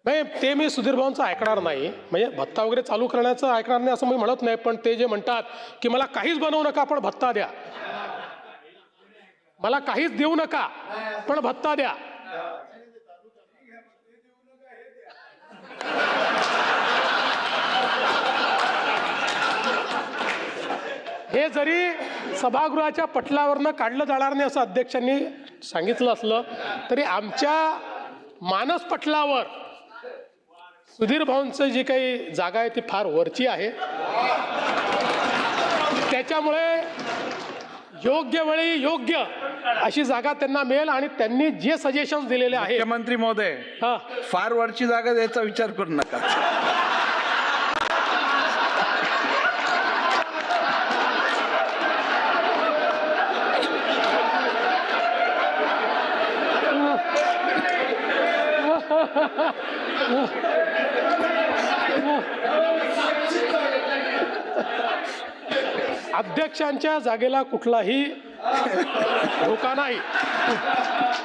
नाही, ते मी सुधीर भाऊंचं ऐकणार नाही. म्हणजे भत्ता वगैरे चालू करण्याचं ऐकणार नाही असं मी म्हणत नाही. पण ते जे म्हणतात की मला काहीच बनवू नका पण भत्ता द्या, मला काहीच देऊ नका पण भत्ता द्या, हे जरी सभागृहाच्या पटलावरनं काढलं जाणार नाही असं अध्यक्षांनी सांगितलं असलं तरी आमच्या मानस पटलावर सुधीर भाऊंचं जी काही जागा आहे ती फार वरची आहे. त्याच्यामुळे योग्य वेळी योग्य अशी जागा त्यांना मिळेल आणि त्यांनी जे सजेशन दिलेले आहेत. मुख्यमंत्री महोदय, फार वरची जागा द्यायचा विचार करू नका. अध्यक्षांच्या जागेला कुठलाही धोका नाही.